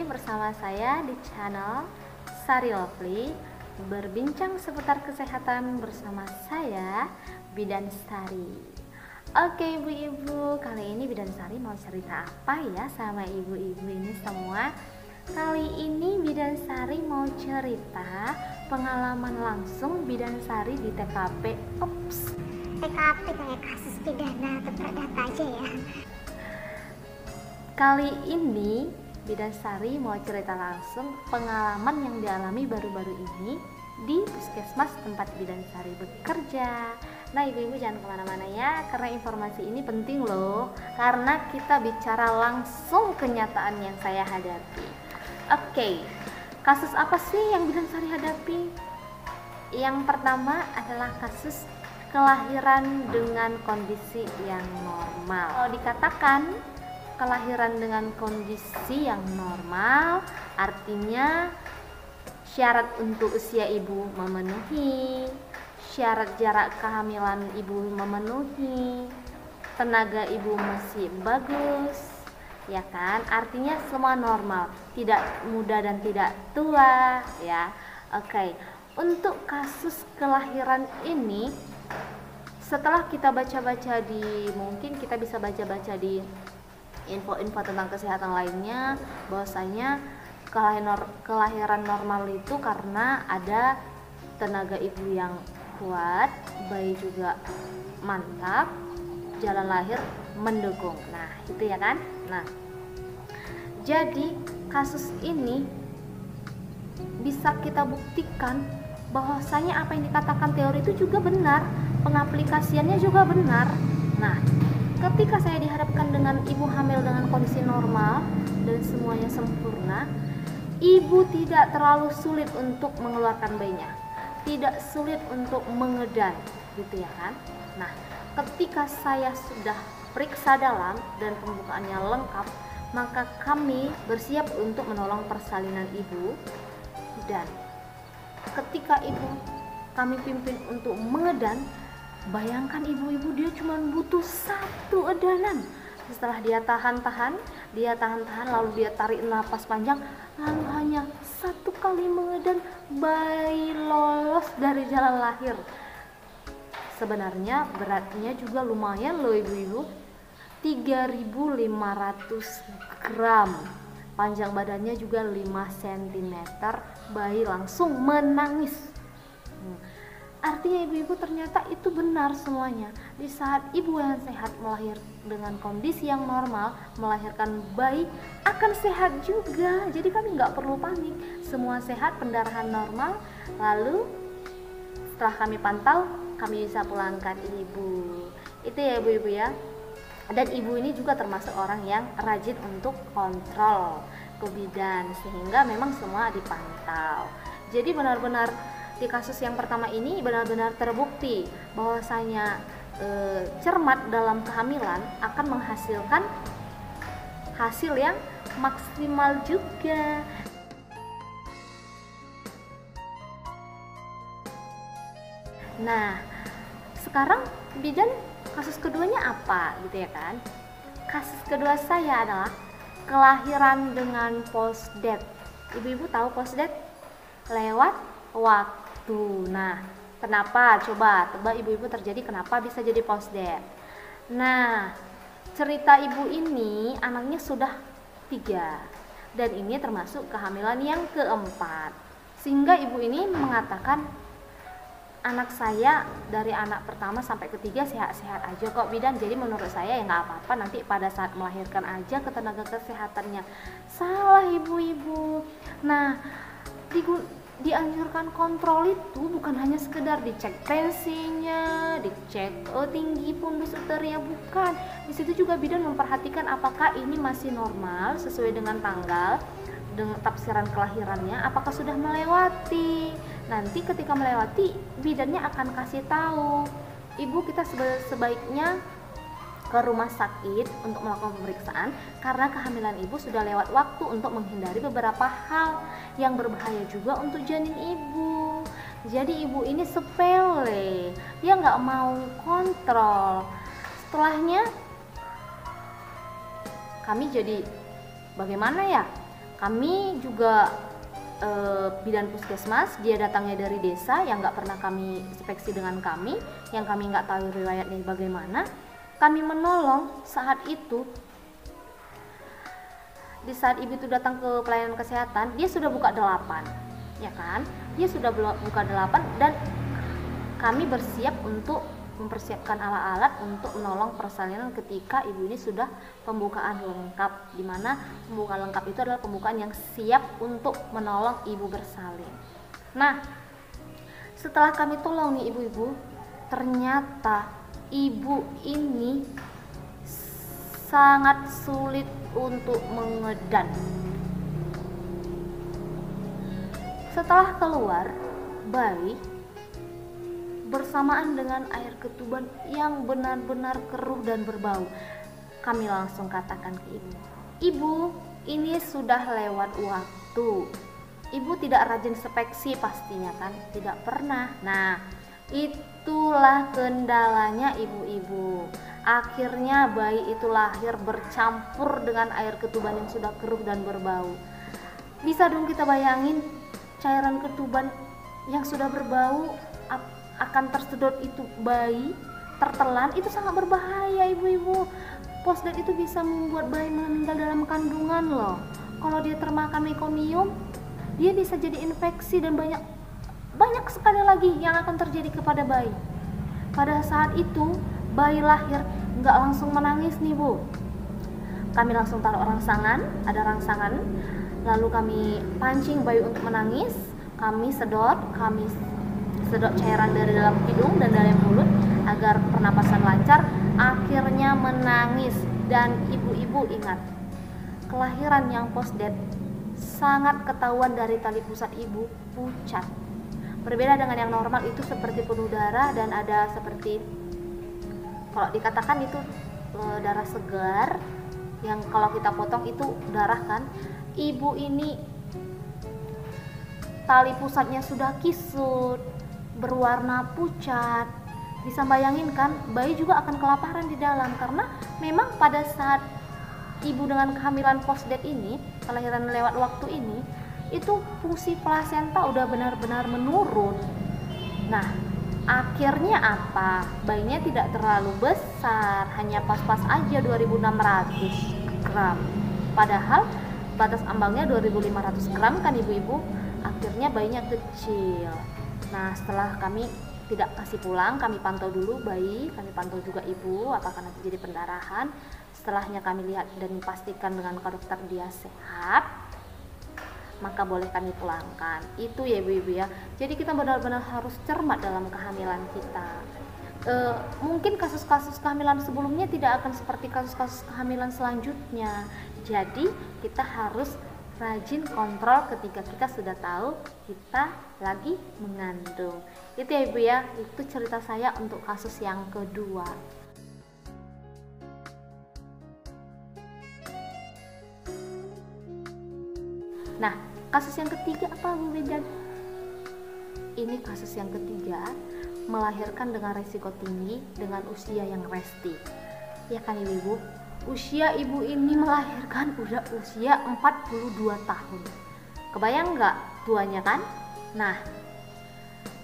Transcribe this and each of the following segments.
bersama saya di channel Sari Lovely, berbincang seputar kesehatan bersama saya, Bidan Sari. Oke ibu-ibu, kali ini Bidan Sari mau cerita apa ya sama ibu-ibu ini semua? Kali ini Bidan Sari mau cerita pengalaman langsung Bidan Sari di TKP. TKP kayak kasus pidana atau perdata aja ya. Kali ini Bidan Sari mau cerita langsung pengalaman yang dialami baru-baru ini di puskesmas tempat Bidan Sari bekerja. Nah ibu-ibu jangan kemana-mana ya, karena informasi ini penting loh, karena kita bicara langsung kenyataan yang saya hadapi. Oke, kasus apa sih yang Bidan Sari hadapi? Yang pertama adalah kasus kelahiran dengan kondisi yang normal. Kalau dikatakan kelahiran dengan kondisi yang normal, artinya syarat untuk usia ibu memenuhi, syarat jarak kehamilan ibu memenuhi, tenaga ibu masih bagus, ya kan? Artinya semua normal, tidak muda dan tidak tua, ya. Oke, untuk kasus kelahiran ini, setelah kita baca-baca mungkin kita bisa baca-baca di info-info tentang kesehatan lainnya, bahwasanya kelahiran normal itu karena ada tenaga ibu yang kuat, bayi juga mantap, jalan lahir mendukung. Nah, itu ya kan? Nah, jadi kasus ini bisa kita buktikan bahwasanya apa yang dikatakan teori itu juga benar, pengaplikasiannya juga benar. Nah, ketika saya dihadapkan dengan ibu hamil dengan kondisi normal dan semuanya sempurna, ibu tidak terlalu sulit untuk mengeluarkan bayinya, tidak sulit untuk mengedan, gitu ya kan. Nah, ketika saya sudah periksa dalam dan pembukaannya lengkap, maka kami bersiap untuk menolong persalinan ibu. Dan ketika ibu kami pimpin untuk mengedan, bayangkan ibu-ibu dia cuma butuh satu edanan. Setelah dia tahan-tahan lalu dia tarik napas panjang, lalu hanya satu kali mengedan, bayi lolos dari jalan lahir. Sebenarnya beratnya juga lumayan loh ibu-ibu, 3.500 gram. Panjang badannya juga 5 cm. Bayi langsung menangis. Artinya ibu-ibu ternyata itu benar semuanya. Di saat ibu yang sehat melahir dengan kondisi yang normal, melahirkan bayi akan sehat juga. Jadi kami nggak perlu panik, semua sehat, pendarahan normal. Lalu setelah kami pantau, kami bisa pulangkan ibu. Itu ya ibu-ibu ya. Dan ibu ini juga termasuk orang yang rajin untuk kontrol ke bidan, sehingga memang semua dipantau. Jadi benar-benar di kasus yang pertama ini benar-benar terbukti bahwasanya cermat dalam kehamilan akan menghasilkan hasil yang maksimal juga. Nah, sekarang bidan kasus keduanya apa gitu ya kan? Kasus kedua saya adalah kelahiran dengan post-death. Ibu-ibu tahu post-death? Lewat waktu. Nah, kenapa? Coba tebak ibu-ibu terjadi kenapa bisa jadi post-death. Nah, cerita ibu ini anaknya sudah 3 dan ini termasuk kehamilan yang keempat, sehingga ibu ini mengatakan, anak saya dari anak pertama sampai ketiga sehat-sehat aja kok bidan, jadi menurut saya ya nggak apa-apa, nanti pada saat melahirkan aja ke tenaga kesehatannya. Salah ibu-ibu. Nah, dianjurkan kontrol itu bukan hanya sekedar dicek tensinya, dicek tinggi pundus uternya, bukan. Di situ juga bidan memperhatikan apakah ini masih normal sesuai dengan tanggal, dengan tafsiran kelahirannya, apakah sudah melewati. Nanti ketika melewati, bidannya akan kasih tahu, ibu kita sebaiknya ke rumah sakit untuk melakukan pemeriksaan karena kehamilan ibu sudah lewat waktu, untuk menghindari beberapa hal yang berbahaya juga untuk janin ibu. Jadi ibu ini sepele, dia nggak mau kontrol. Setelahnya kami jadi bagaimana ya? Kami juga bidan puskesmas, dia datangnya dari desa yang nggak pernah kami inspeksi dengan kami, yang kami nggak tahu riwayatnya bagaimana. Kami menolong saat itu. Di saat ibu itu datang ke pelayanan kesehatan, dia sudah buka 8, ya kan? Dia sudah buka 8 dan kami bersiap untuk mempersiapkan alat-alat untuk menolong persalinan ketika ibu ini sudah pembukaan lengkap, di mana pembukaan lengkap itu adalah pembukaan yang siap untuk menolong ibu bersalin. Nah, setelah kami tolong nih ibu-ibu, ternyata ibu ini sangat sulit untuk mengedan. Setelah keluar bayi bersamaan dengan air ketuban yang benar-benar keruh dan berbau, kami langsung katakan ke ibu, "Ibu, ini sudah lewat waktu. Ibu tidak rajin inspeksi pastinya kan? Tidak pernah." Nah, itulah kendalanya ibu-ibu. Akhirnya bayi itu lahir bercampur dengan air ketuban yang sudah keruh dan berbau. Bisa dong kita bayangin, cairan ketuban yang sudah berbau akan tersedot itu bayi, tertelan, itu sangat berbahaya ibu-ibu. Posdet itu bisa membuat bayi meninggal dalam kandungan loh. Kalau dia termakan mekonium, dia bisa jadi infeksi dan banyak sekali lagi yang akan terjadi kepada bayi. Pada saat itu bayi lahir nggak langsung menangis nih bu. Kami langsung taruh rangsangan, ada rangsangan, lalu kami pancing bayi untuk menangis. Kami sedot cairan dari dalam hidung dan dari mulut agar pernapasan lancar. Akhirnya menangis. Dan ibu-ibu ingat, kelahiran yang postdet sangat ketahuan dari tali pusat ibu pucat. Berbeda dengan yang normal itu seperti penuh darah dan ada seperti, kalau dikatakan itu darah segar yang kalau kita potong itu darah kan. Ibu ini tali pusatnya sudah kisut, berwarna pucat. Bisa bayangin kan, bayi juga akan kelaparan di dalam, karena memang pada saat ibu dengan kehamilan postdet ini, kelahiran lewat waktu ini, itu fungsi plasenta udah benar-benar menurun. Nah, akhirnya apa? Bayinya tidak terlalu besar, hanya pas-pas aja 2600 gram. Padahal batas ambangnya 2500 gram kan ibu-ibu. Akhirnya bayinya kecil. Nah, setelah kami tidak kasih pulang, kami pantau dulu bayi, kami pantau juga ibu apakah nanti jadi pendarahan. Setelahnya kami lihat dan pastikan dengan dokter dia sehat, maka boleh kami pulangkan. Itu ya ibu-ibu ya. Jadi kita benar-benar harus cermat dalam kehamilan kita. Mungkin kasus-kasus kehamilan sebelumnya tidak akan seperti kasus-kasus kehamilan selanjutnya. Jadi kita harus rajin kontrol ketika kita sudah tahu kita lagi mengandung. Itu ya ibu ya, itu cerita saya untuk kasus yang kedua. Nah, kasus yang ketiga apa Bu Bidan? Ini kasus yang ketiga, melahirkan dengan resiko tinggi dengan usia yang resti. Ya kan ibu? Usia ibu ini melahirkan udah usia 42 tahun. Kebayang nggak tuanya kan? Nah,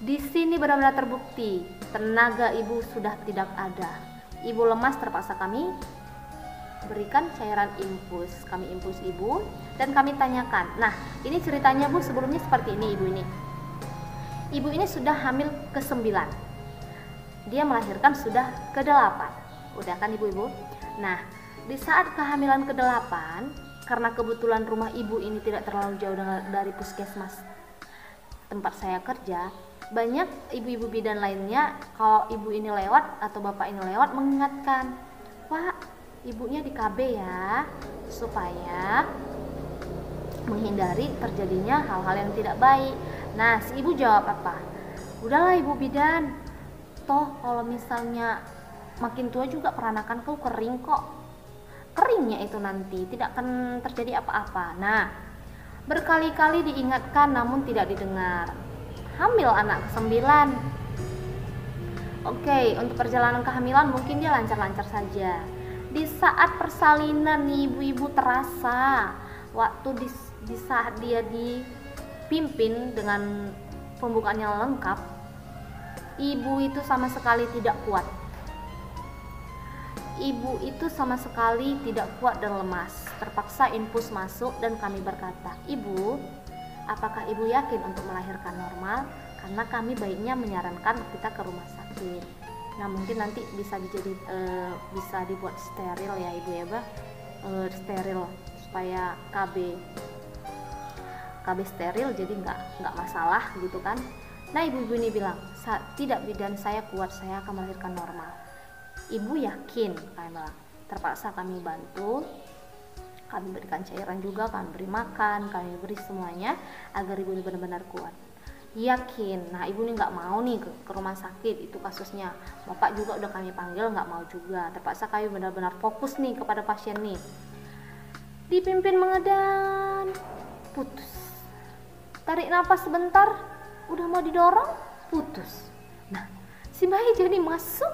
di sini benar-benar terbukti tenaga ibu sudah tidak ada. Ibu lemas, terpaksa kami berikan cairan infus. Kami infus ibu dan kami tanyakan. Nah, ini ceritanya Bu sebelumnya seperti ini ibu ini. Ibu ini sudah hamil ke-9. Dia melahirkan sudah ke-8. Udah kan ibu-ibu? Nah, di saat kehamilan ke-8, karena kebetulan rumah ibu ini tidak terlalu jauh dari puskesmas tempat saya kerja, banyak ibu-ibu bidan lainnya kalau ibu ini lewat atau bapak ini lewat mengingatkan, "Pak, ibunya di KB ya," supaya menghindari terjadinya hal-hal yang tidak baik. Nah, si ibu jawab apa? "Udahlah ibu bidan, toh kalau misalnya makin tua juga peranakanku kering kok. Keringnya itu nanti tidak akan terjadi apa-apa." Nah, berkali-kali diingatkan namun tidak didengar. Hamil anak ke-9. Oke, untuk perjalanan kehamilan mungkin dia lancar-lancar saja. Di saat persalinan nih ibu-ibu terasa waktu di saat dia dipimpin dengan pembukaan yang lengkap, ibu itu sama sekali tidak kuat. Ibu itu sama sekali tidak kuat dan lemas. Terpaksa infus masuk dan kami berkata, "Ibu, apakah ibu yakin untuk melahirkan normal? Karena kami baiknya menyarankan kita ke rumah sakit." Nah, mungkin nanti bisa dibuat steril ya ibu ya, steril supaya KB steril, jadi nggak masalah gitu kan. Nah, ibu-ibu ini bilang, "Tidak, bidan saya kuat, saya akan melahirkan normal." "Ibu yakin?" kami bilang. Terpaksa kami bantu, kami berikan cairan juga, kami beri makan, kami beri semuanya agar ibu ini benar-benar kuat. Yakin. Nah, ibu ini nggak mau nih ke rumah sakit, itu kasusnya. Bapak juga udah kami panggil, nggak mau juga. Terpaksa kami benar-benar fokus nih kepada pasien nih. Dipimpin mengedan, putus. Tarik nafas sebentar, udah mau didorong, putus. Nah, si bayi jadi masuk,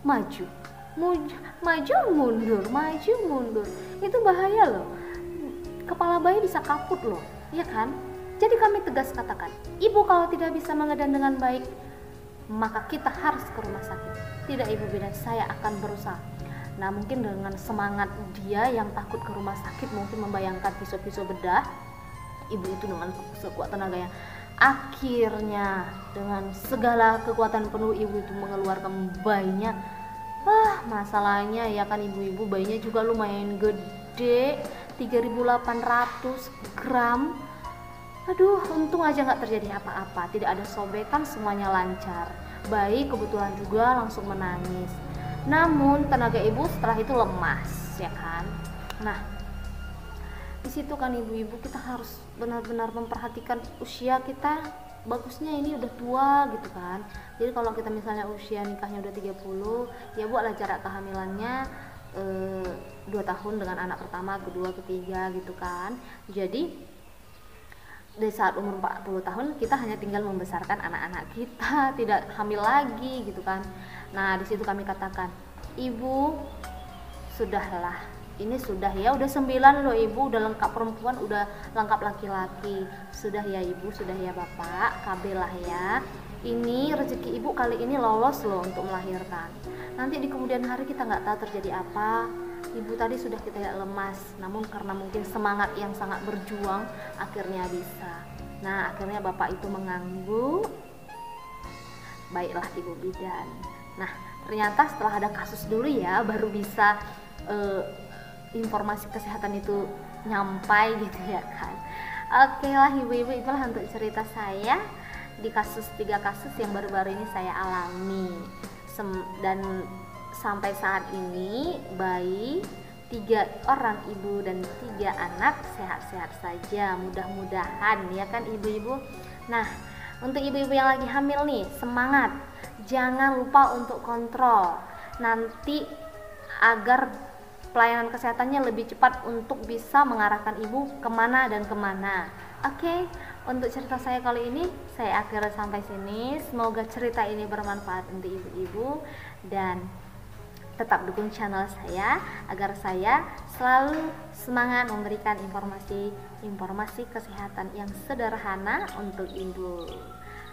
maju mundur. Itu bahaya loh, kepala bayi bisa kaput loh, ya kan? Jadi kami tegas katakan, ibu kalau tidak bisa mengedan dengan baik, maka kita harus ke rumah sakit. Tidak ibu, bidan saya akan berusaha. Nah, mungkin dengan semangat dia yang takut ke rumah sakit, mungkin membayangkan pisau-pisau bedah, ibu itu dengan sekuat tenaganya, akhirnya dengan segala kekuatan penuh ibu itu mengeluarkan bayinya. Masalahnya ya kan ibu-ibu, bayinya juga lumayan gede, 3.800 gram. Aduh, untung aja nggak terjadi apa-apa, tidak ada sobekan, semuanya lancar. Bayi kebetulan juga langsung menangis. Namun tenaga ibu setelah itu lemas, ya kan. Nah, di situ kan ibu-ibu kita harus benar-benar memperhatikan usia kita. Bagusnya ini udah tua gitu kan. Jadi kalau kita misalnya usia nikahnya udah 30, ya buatlah jarak kehamilannya 2 tahun dengan anak pertama, kedua, ketiga gitu kan. Jadi di saat umur 40 tahun kita hanya tinggal membesarkan anak-anak kita, tidak hamil lagi gitu kan. Nah, di situ kami katakan, "Ibu, sudahlah. Ini sudah ya, udah 9 loh ibu, udah lengkap perempuan, udah lengkap laki-laki. Sudah ya ibu, sudah ya bapak, KB lah ya. Ini rezeki ibu kali ini lolos loh untuk melahirkan. Nanti di kemudian hari kita nggak tahu terjadi apa. Ibu tadi sudah kita lihat lemas, namun karena mungkin semangat yang sangat berjuang, akhirnya bisa." Nah, akhirnya bapak itu mengangguk. Baiklah ibu bidan. Nah, ternyata setelah ada kasus dulu ya, baru bisa informasi kesehatan itu nyampai gitu ya kan. Oke lah ibu-ibu, itulah untuk cerita saya di 3 kasus yang baru-baru ini saya alami. Dan sampai saat ini bayi 3 orang ibu dan 3 anak sehat-sehat saja, mudah-mudahan ya kan ibu-ibu. Nah, untuk ibu-ibu yang lagi hamil nih, semangat, jangan lupa untuk kontrol nanti agar pelayanan kesehatannya lebih cepat untuk bisa mengarahkan ibu kemana dan kemana. Oke, untuk cerita saya kali ini saya akhiri sampai sini. Semoga cerita ini bermanfaat untuk ibu-ibu, dan tetap dukung channel saya agar saya selalu semangat memberikan informasi kesehatan yang sederhana untuk ibu.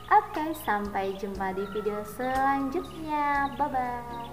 Oke, sampai jumpa di video selanjutnya. Bye bye.